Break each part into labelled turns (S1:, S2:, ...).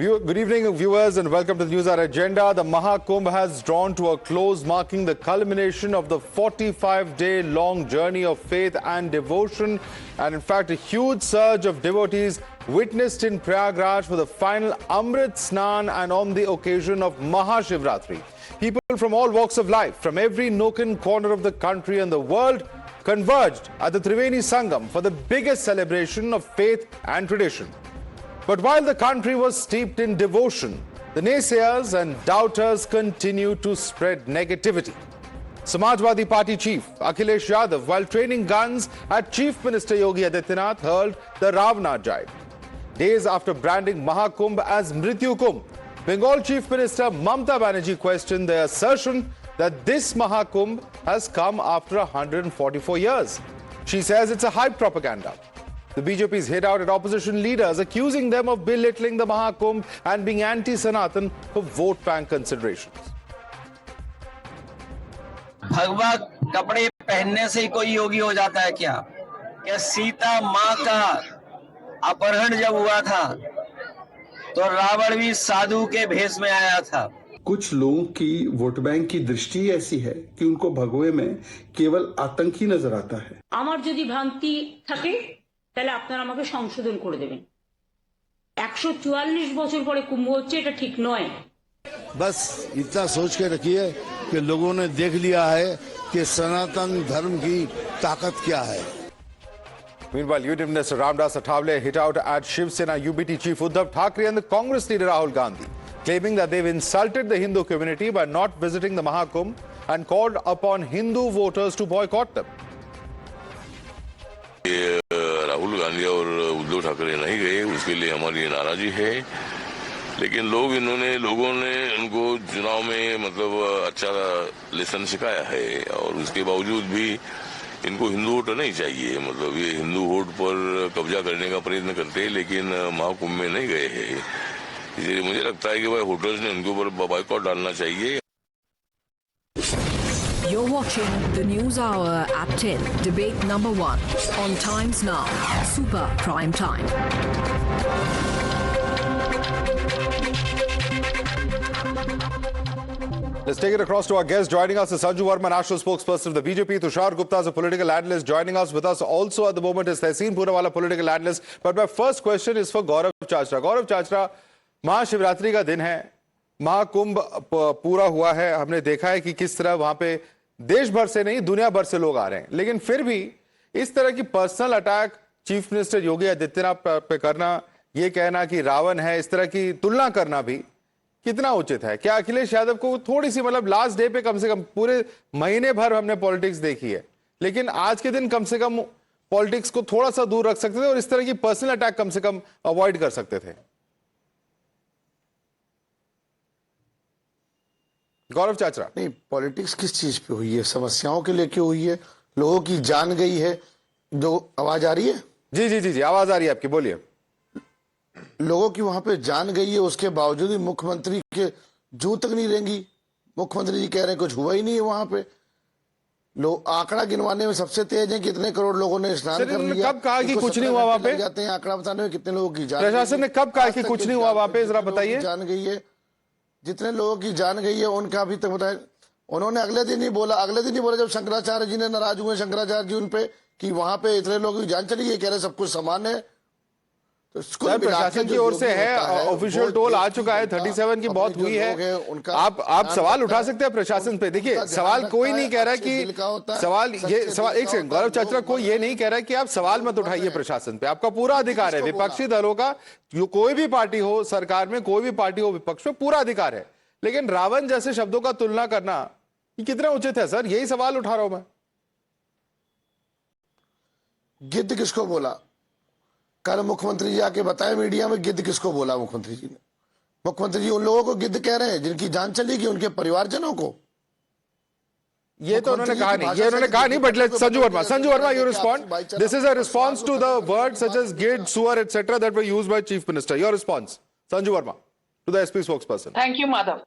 S1: Good evening, viewers, and welcome to the Newshour Agenda. The Maha Kumbh has drawn to a close, marking the culmination of the 45-day-long journey of faith and devotion. And in fact, a huge surge of devotees witnessed in Prayagraj for the final Amrit Snan and on the occasion of Maha Shivratri. People from all walks of life, from every nook and corner of the country and the world, converged at the Triveni Sangam for the biggest celebration of faith and tradition. But while the country was steeped in devotion, the naysayers and doubters continued to spread negativity. Samajwadi Party chief Akhilesh Yadav, while training guns at Chief Minister Yogi Adityanath, hurled the Ravana jibe. Days after branding Maha Kumbh as Mrityu Kumbh, Bengal Chief Minister Mamata Banerjee questioned the assertion that this Maha Kumbh has come after 144 years. She says it's a hype propaganda. The BJP's hit out at opposition leaders, accusing them of belittling the Maha Kumbh and being anti-Sanatan for vote bank considerations.
S2: भगवा कपड़े पहनने से ही कोई योगी हो जाता है क्या? क्या सीता माँ का अपहरण जब हुआ था तो रावण भी साधु के भेष में आया था?
S3: कुछ लोगों की वोट बैंक की दृष्टि ऐसी है कि उनको भगवे में केवल आतंक ही नजर आता है।
S4: আমার যদি ভ্রান্তি থাকে তাহলে আপনারা আমাকে সংশোধন করে দেবেন। 144 বছর পরে কুম্ভ হচ্ছে, এটা ঠিক নয়।
S5: बस इतना सोच के रखिए कि लोगों ने देख लिया है कि सनातन धर्म की ताकत क्या है।
S1: Meanwhile, Union Minister Ramdas G hit out at Shiv Sena UBT chief Uddhav Thackeray and the Congress leader Rahul Gandhi, claiming that they've insulted the Hindu community by not visiting the Maha Kumbh and called upon Hindu voters to boycott them.
S6: Rahul Gandhi और उद्धव ठाकरे नहीं गए, उसके लिए हमारी नाराजगी है। लेकिन लोगों ने उनको चुनाव में मतलब अच्छा लेसन सिखाया है और उसके बावजूद भी इनको हिंदू वोट नहीं चाहिए। मतलब ये हिंदू वोट पर कब्जा करने का प्रयत्न करते हैं, लेकिन महाकुंभ में नहीं गए हैं। इसलिए मुझे लगता है कि भाई होटल्स ने उनके ऊपर बाइकआउट डालना चाहिए।
S7: You're watching the News Hour at 10, debate number 1 on Times Now, Super Prime Time.
S1: Let's take it across to our guest. Joining us is Sanju Verma, national spokesperson of the BJP. Tushar Gupta is a political analyst. Joining us with us also at the moment is Tehseen Poonawala, political analyst. But my first question is for Gaurav Chachra. Gaurav Chachra, Mahashivratri का दिन है, महाकुंभ पूरा हुआ है। हमने देखा है कि किस तरह वहां पे देश भर से नहीं दुनिया भर से लोग आ रहे हैं, लेकिन फिर भी इस तरह की personal attack chief minister Yogi Adityanath पे करना, ये कहना कि रावण है, इस तरह की तुलना करना भी कितना उचित है? क्या अखिलेश यादव को थोड़ी सी मतलब लास्ट डे पे कम से कम, पूरे महीने भर हमने पॉलिटिक्स देखी है, लेकिन आज के दिन कम से कम पॉलिटिक्स को थोड़ा सा दूर रख सकते थे और इस तरह की पर्सनल अटैक कम से कम अवॉइड कर सकते थे? गौरव चाचरा,
S5: नहीं, पॉलिटिक्स किस चीज पे हुई है? समस्याओं के लेके हुई है, लोगों की जान गई है। जो आवाज आ रही है? जी
S1: जी जी जी आवाज आ रही है आपकी, बोलिए।
S5: लोगों की वहां पे जान गई है, उसके बावजूद भी मुख्यमंत्री के जू तक नहीं रहेंगी। मुख्यमंत्री जी कह रहे हैं कुछ हुआ ही नहीं है वहां पे। लोग आंकड़ा गिनवाने में सबसे तेज हैं, कितने करोड़ लोगों ने स्नान कर लिया।
S1: कब कहा कि कुछ नहीं हुआ वहां पे?
S5: जाते हैं आंकड़ा बताने में कितने लोगों की जान,
S1: प्रशासन ने कब कहा कि कुछ नहीं हुआ वहां पे, जरा बताइए।
S5: जान गई है, जितने लोगों की जान गई है उनका अभी तक बताए। उन्होंने अगले दिन ही बोला जब शंकराचार्य जी ने नाराज हुए, शंकराचार्य जी उनपे कि वहां पे इतने लोगों की जान चली गई, कह रहे सब कुछ समान है। तो
S1: प्रशासन की ओर से है, ऑफिशियल टोल आ चुका है, 37 की बहुत हुई है। आप सवाल उठा सकते हैं प्रशासन पे। देखिए, सवाल कोई नहीं कह रहा है कि सवाल एक सेकंड गौरव चाचरा, कोई ये नहीं कह रहा है कि आप सवाल मत उठाइए प्रशासन पे, आपका पूरा अधिकार है। विपक्षी दलों का, कोई भी पार्टी हो सरकार में, कोई भी पार्टी हो विपक्ष में, पूरा अधिकार है। लेकिन रावण जैसे शब्दों का तुलना करना ये कितना उचित है सर? यही सवाल उठा रहा हूं मैं।
S5: गिद्ध किसको बोला? कल मुख्यमंत्री जी आके बताए मीडिया में, गिद्ध किसको बोला मुख्यमंत्री जी ने? मुख्यमंत्री जी उन लोगों को गिद्ध कह रहे हैं जिनकी जान चली गई, उनके परिवारजनों को।
S1: ये तो उन्होंने कहा नहीं, but let's Sanju Verma, you respond. This is a response to the words such as gid, sewer, etc. that were used by Chief Minister. Your response, Sanju Verma, to the SP spokesperson.
S8: Thank you, Madhav.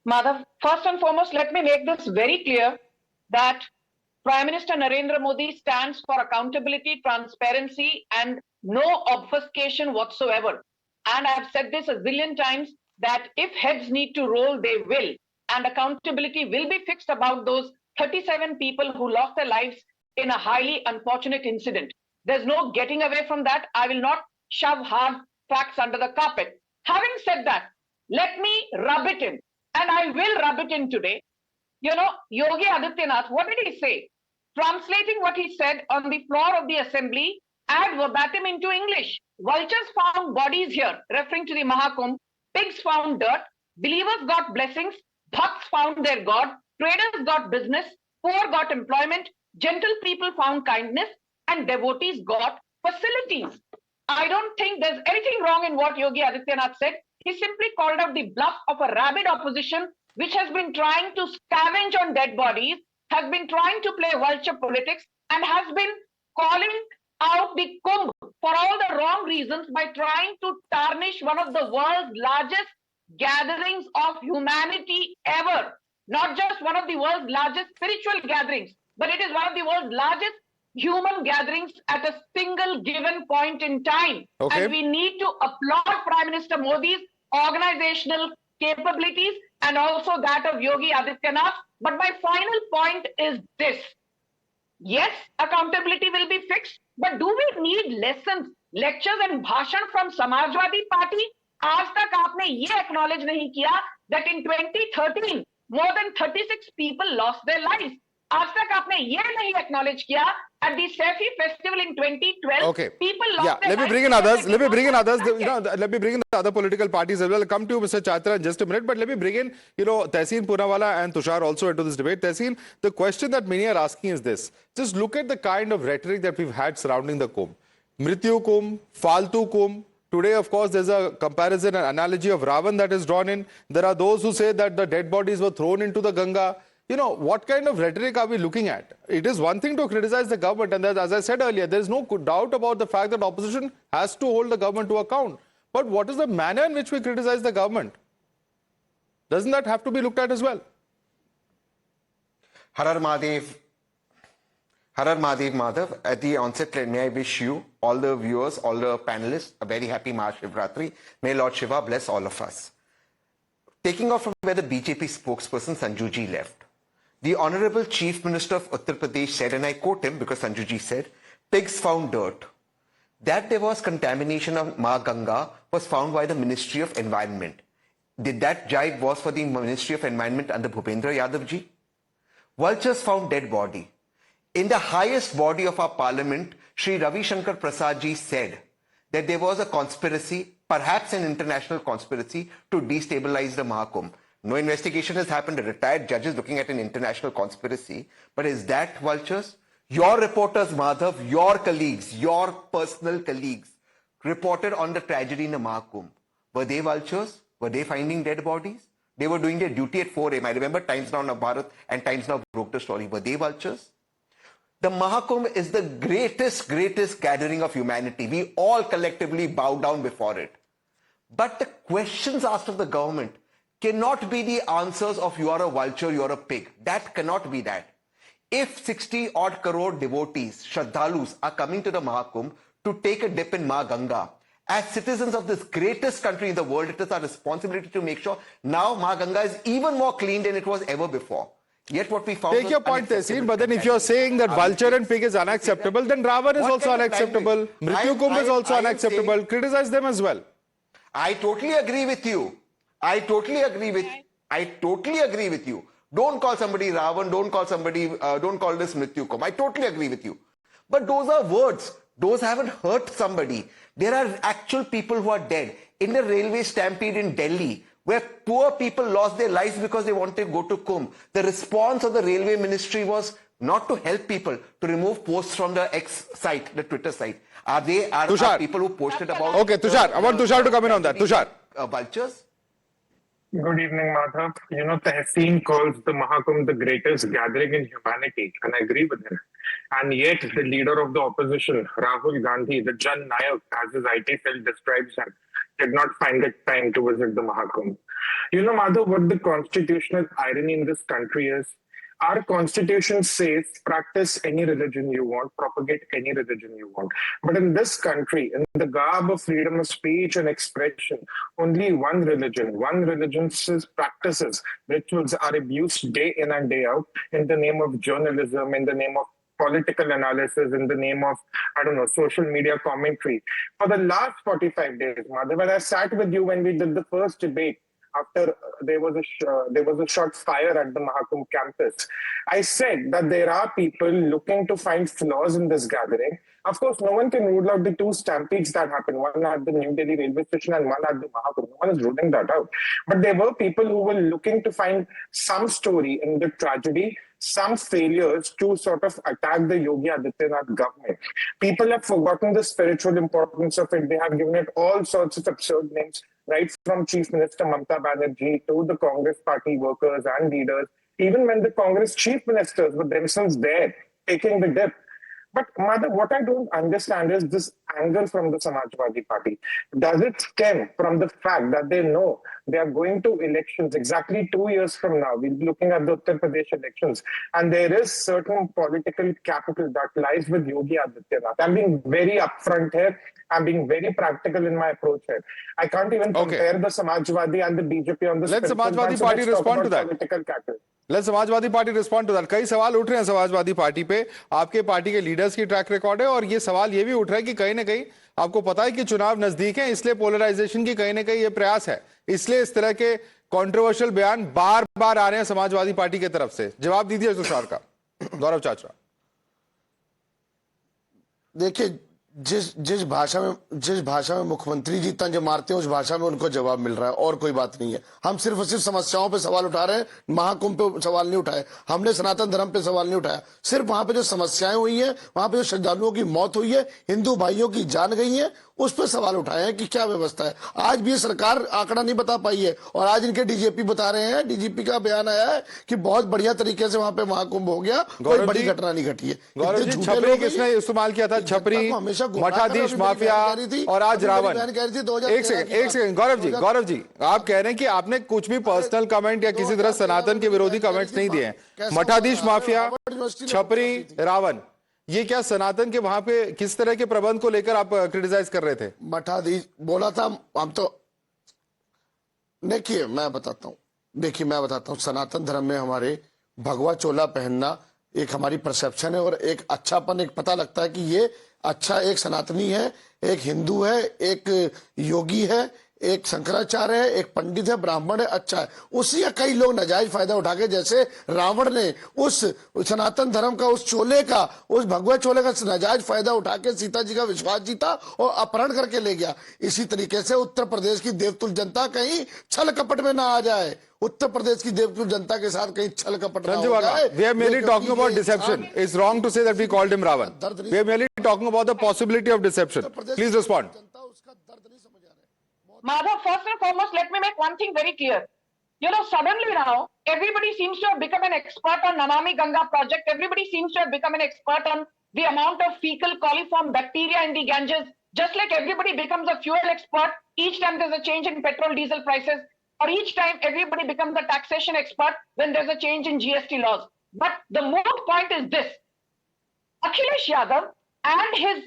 S8: Madhav, first and foremost, let me make this very clear that Prime Minister Narendra Modi stands for accountability, transparency, and no obfuscation whatsoever. And I've said this a zillion times that if heads need to roll, they will. And accountability will be fixed about those 37 people who lost their lives in a highly unfortunate incident. There's no getting away from that. I will not shove hard facts under the carpet. Having said that, let me rub it in. And I will rub it in today. You know, Yogi Adityanath, what did he say? Translating what he said on the floor of the assembly, ad verbatim into English. Vultures found bodies here, referring to the Maha Kumbh. Pigs found dirt. Believers got blessings. Bhakts found their God. Traders got business. Poor got employment. Gentle people found kindness. And devotees got facilities. I don't think there's anything wrong in what Yogi Adityanath said. He simply called out the bluff of a rabid opposition which has been trying to scavenge on dead bodies, has been trying to play vulture politics, and has been calling out the Kumbh for all the wrong reasons by trying to tarnish one of the world's largest gatherings of humanity ever. Not just one of the world's largest spiritual gatherings, but it is one of the world's largest human gatherings at a single given point in time.
S1: Okay.
S8: And we need to applaud Prime Minister Modi's organizational capabilities and also that of Yogi Adityanath. But my final point is this. Yes, accountability will be fixed, but do we need lessons, lectures and bhashan from Samajwadi Party? आज तक आपने ये acknowledge नहीं किया that in 2013 more than 36 people lost their lives. आज तक आपने ये नहीं acknowledge किया at the Saifi festival in 2012.
S1: Okay.
S8: People lost
S1: Yeah,
S8: their
S1: let me
S8: lives.
S1: bring in others. Let me bring in others. You know, let me bring in the other political parties as well. I'll come to you, Mr. Chatra, in just a minute. But let me bring in, you know, Tehseen Poonawalla and Tushar also into this debate. Tehseen, the question that many are asking is this. Just look at the kind of rhetoric that we've had surrounding the Kumbh. Mrityu Kumbh, Faltu Kumbh. Today, of course, there's a comparison, an analogy of Ravan that is drawn in. There are those who say that the dead bodies were thrown into the Ganga. You know, what kind of rhetoric are we looking at? It is one thing to criticize the government, and as I said earlier, there is no doubt about the fact that opposition has to hold the government to account. But what is the manner in which we criticize the government? Doesn't that have to be looked at as well?
S9: Har Har Mahadev. Har Har Mahadev, Madhav. At the onset, may I wish you, all the viewers, all the panelists, a very happy Mahashivratri. May Lord Shiva bless all of us. Taking off from where the BJP spokesperson Sanju Ji left, the Honorable Chief Minister of Uttar Pradesh said, and I quote him because Sanju Ji said, pigs found dirt. That there was contamination of Ma Ganga was found by the Ministry of Environment. Did that jibe was for the Ministry of Environment under Bhupendra Yadav Ji? Vultures found dead body. In the highest body of our parliament, Shri Ravi Shankar Prasad Ji said that there was a conspiracy, perhaps an international conspiracy, to destabilize the Mahakumbh. No investigation has happened. A retired judge is looking at an international conspiracy. But is that vultures? Your reporters, Madhav, your colleagues, your personal colleagues, reported on the tragedy in the Mahakumbh. Were they vultures? Were they finding dead bodies? They were doing their duty at 4 a.m. I remember Times Now Bharat and Times Now broke the story. Were they vultures? The Mahakumbh is the greatest gathering of humanity. We all collectively bow down before it. But the questions asked of the government cannot be the answers of you are a vulture, you are a pig. That cannot be that. If 60 odd crore devotees, Shraddhalus, are coming to the Mahakumbh to take a dip in Ma Ganga, as citizens of this greatest country in the world, it is our responsibility to make sure now Ma Ganga is even more clean than it was ever before. Yet what we found.
S1: Take your point, Tehseen, but then if you're saying that vulture and pig is unacceptable, then Ravan is also unacceptable. Mrityu Kumbh is also unacceptable. Criticize them as well.
S9: I totally agree with you. I totally agree with you. Don't call somebody Ravan, don't call this Mrityu Kumbh. I totally agree with you. But those are words. Those haven't hurt somebody. There are actual people who are dead. In the railway stampede in Delhi, where poor people lost their lives because they wanted to go to Kumbh, the response of the railway ministry was not to help people, to remove posts from the X site, the Twitter site. Are people who posted about...
S1: Okay, Tushar, I want Tushar to come in on that. Tushar.
S9: Vultures?
S10: Good evening, Madhav. You know, Tehseen calls the Mahakumbh the greatest gathering in humanity, and I agree with him. And yet, the leader of the opposition, Rahul Gandhi, the Jan Nayak, as his IT cell describes him, did not find it time to visit the Mahakumbh. You know, Madhav, what the constitutional irony in this country is, Our constitution says practice any religion you want, propagate any religion you want. But in this country, in the garb of freedom of speech and expression, only one religion's practices, rituals are abused day in and day out in the name of journalism, in the name of political analysis, in the name of, I don't know, social media commentary. For the last 45 days, Madhav, when I sat with you when we did the first debate, after there was a short fire at the Maha Kumbh campus, I said that there are people looking to find flaws in this gathering. Of course, no one can rule out the two stampedes that happened, one at the New Delhi railway station and one at the Maha Kumbh. No one is ruling that out. But there were people who were looking to find some story in the tragedy, some failures to sort of attack the Yogi Adityanath government. People have forgotten the spiritual importance of it. They have given it all sorts of absurd names, right from Chief Minister Mamata Banerjee to the Congress party workers and leaders, even when the Congress chief ministers were themselves there taking the dip. But Madhav, what I don't understand is this anger from the Samajwadi Party. Does it stem from the fact that they know they are going to elections exactly 2 years from now? We'll be looking at the Uttar Pradesh elections, and there is certain political capital that lies with Yogi Adityanath. I'm being very upfront here. I'm being very practical in my approach here. I can't even compare the Samajwadi and the BJP on this.
S1: Let Samajwadi Party respond to that.
S10: Political capital.
S1: Let Samajwadi Party respond to that. कई सवाल उठ रहे हैं Samajwadi party पे, आपके party के leaders की track record है, और ये सवाल ये भी उठ रहा है कि कहीं ना कहीं आपको पता है कि चुनाव नजदीक है, इसलिए पोलराइजेशन की कहीं ना कहीं ये प्रयास है, इसलिए इस तरह के कंट्रोवर्शियल बयान बार बार आ रहे हैं समाजवादी पार्टी की तरफ से। जवाब दीजिए तुषार का। गौरव चाचरा,
S5: देखिए, जिस भाषा में मुख्यमंत्री जी तंज मारते हैं उस भाषा में उनको जवाब मिल रहा है, और कोई बात नहीं है। हम सिर्फ और सिर्फ समस्याओं पे सवाल उठा रहे हैं, महाकुंभ पे सवाल नहीं उठाए, हमने सनातन धर्म पे सवाल नहीं उठाया। सिर्फ वहां पे जो समस्याएं हुई हैं, वहां पे जो श्रद्धालुओं की मौत हुई है, हिंदू भाइयों की जान गई है, उस पर सवाल उठाए हैं कि क्या व्यवस्था है। आज भी सरकार आंकड़ा नहीं बता पाई है, और आज इनके डीजीपी बता रहे हैं, डीजीपी का बयान आया है कि बहुत बढ़िया तरीके से वहां पे महाकुंभ हो गया, कोई बड़ी घटना नहीं घटी है।
S1: गौरव जी, छपरी किसने इस्तेमाल किया था? छपरी, मठाधीश माफिया और आज रावण। एक सेकंड गौरव जी, आप कह रहे हैं कि आपने कुछ भी पर्सनल कमेंट या किसी तरह सनातन के विरोधी कमेंट्स नहीं दिए हैं। मठाधीश माफिया, छपरी, रावण, ये क्या सनातन के वहां पे किस तरह के प्रबंध को लेकर आप क्रिटिसाइज कर रहे थे?
S5: मठाधीश बोला था, हम तो देखिए मैं बताता हूं, सनातन धर्म में हमारे भगवा चोला पहनना एक हमारी परसेप्शन है, और एक अच्छापन, एक पता लगता है कि ये अच्छा एक सनातनी है, एक हिंदू है, एक योगी है, एक शंकराचार्य है, एक पंडित है, ब्राह्मण है, अच्छा है। उसी का कई लोग नाजायज फायदा उठा के, जैसे रावण ने उस सनातन धर्म का, उस चोले का, उस भगवा चोले का नाजायज फायदा उठा के सीता जी का विश्वास जीता और अपहरण करके ले गया। इसी तरीके से उत्तर प्रदेश की देवतुल जनता कहीं छल कपट में ना आ जाए, उत्तर प्रदेश की देवतुल जनता के साथ कहीं छल कपट ना हो जाए।
S1: We are merely talking about deception. It's wrong to say that we called him Ravan. We are merely talking about the possibility of deception. Please respond.
S8: Madhav, first and foremost, let me make one thing very clear. You know, suddenly now, everybody seems to have become an expert on Namami Ganga project. Everybody seems to have become an expert on the amount of fecal coliform bacteria in the Ganges. Just like everybody becomes a fuel expert each time there's a change in petrol, diesel prices, or each time everybody becomes a taxation expert when there's a change in GST laws. But the moot point is this. Akhilesh Yadav and his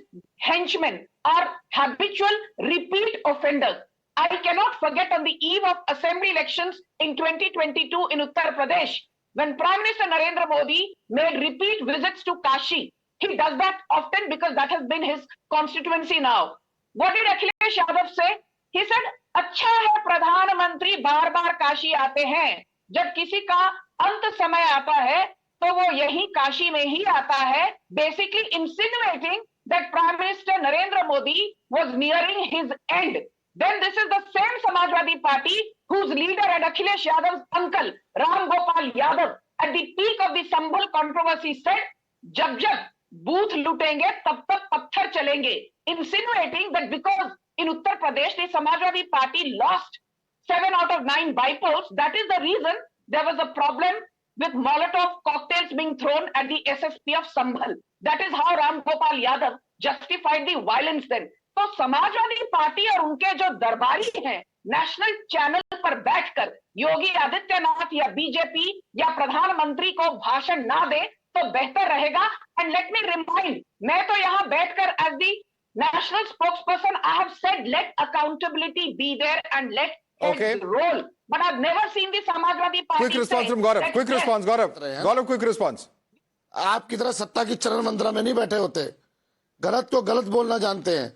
S8: henchmen are habitual repeat offenders. I cannot forget on the eve of assembly elections in 2022 in Uttar Pradesh, when Prime Minister Narendra Modi made repeat visits to Kashi. He does that often because that has been his constituency now. What did Akhilesh Yadav say? He said, अच्छा है प्रधानमंत्री बार बार काशी आते हैं, जब किसी का अंत समय आता है तो वो यही काशी में ही आता है, basically insinuating that Prime Minister Narendra Modi was nearing his end. Then this is the same Samajwadi Party whose leader and Akhilesh Yadav's uncle, Ram Gopal Yadav, at the peak of the Sambhal controversy said, जब जब booth लूटेंगे तब तक पत्थर चलेंगे, insinuating that because in Uttar Pradesh the Samajwadi Party lost 7 out of 9 bypolls, that is the reason there was a problem with Molotov cocktails being thrown at the SSP of Sambhal. That is how Ram Gopal Yadav justified the violence then. तो Samajwadi party और उनके जो दरबारी हैं national channel पर बैठकर योगी आदित्यनाथ या BJP या प्रधानमंत्री को भाषण ना दे तो बेहतर रहेगा। एंड लेट मी रिमाइंड, मैं तो यहाँ बैठकर as the national spokesperson I have said let accountability be there and let roll, but I have never seen the Samajwadi Party.
S1: Quick response from Gaurav, quick response Gaurav, quick response.
S5: आप की तरह सत्ता की चरण मंत्रा में नहीं बैठे होते, गलत को गलत बोलना जानते हैं।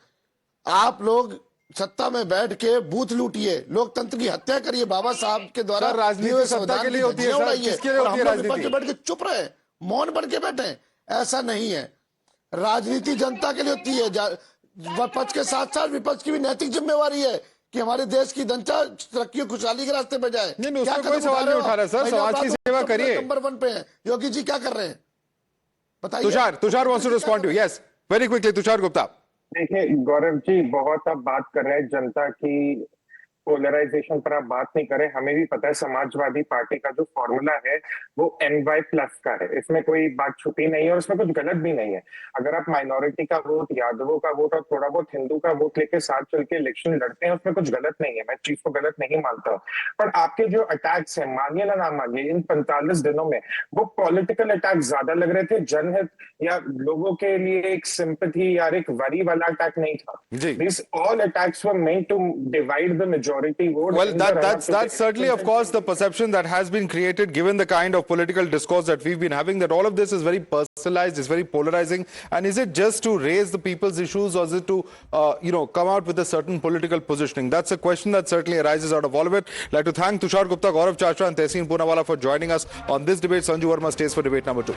S5: आप लोग सत्ता में बैठ के बूथ लूटिए, लोकतंत्र की हत्या करिए बाबा साहब के द्वारा।
S1: राजनीति सत्ता के लिए होती है सर, किसके लिए होती है राजनीति?
S5: बैठ के चुप रहे, मौन बन के बैठे, ऐसा नहीं है। राजनीति जनता के लिए होती है। विपक्ष के साथ साथ विपक्ष की भी नैतिक जिम्मेवारी है कि हमारे देश की जनता तरक्की और खुशहाली के रास्ते पे जाए।
S1: नहीं, उसमें कोई सवाल नहीं उठा रहा सर, समाज की सेवा करिए।
S5: नंबर 1 पे है योगी जी, क्या कर रहे हैं बताइए।
S1: Tushar wants to respond to you. Yes, very quickly, Tushar Gupta.
S10: देखिए गौरव जी, बहुत आप बात कर रहे हैं जनता की पोलराइजेशन पर, आप बात नहीं करें। हमें भी पता है समाजवादी पार्टी का जो फॉर्मूला है वो NY+ का है, इसमें कोई बात छुपी नहीं है और इसमें कुछ गलत भी नहीं है। अगर आप माइनॉरिटी का वोट, यादवों का वोट और थोड़ा बहुत हिंदू का वोट लेके साथ चल के इलेक्शन लड़ते हैं, उसमें कुछ गलत नहीं है, मैं चीज को गलत नहीं मानता। पर आपके जो अटैक्स हैं, मानिए ना ना मानिए, इन 45 दिनों में वो पॉलिटिकल अटैक ज्यादा लग रहे थे, जनहित या लोगों के लिए एक सिंपैथी या एक वरी वाला अटैक नहीं था। These all attacks were meant to divide the majority vote.
S1: Well, that's certainly, of course, the perception that has been created given the kind of political discourse that we've been having, that all of this is very personalized, it's very polarizing. And is it just to raise the people's issues, or is it to, come out with a certain political positioning? That's a question that certainly arises out of all of it. I'd like to thank Tushar Gupta, Gaurav Chachra and Tehseen Poonawala for joining us on this debate. Sanju Verma stays for debate number 2.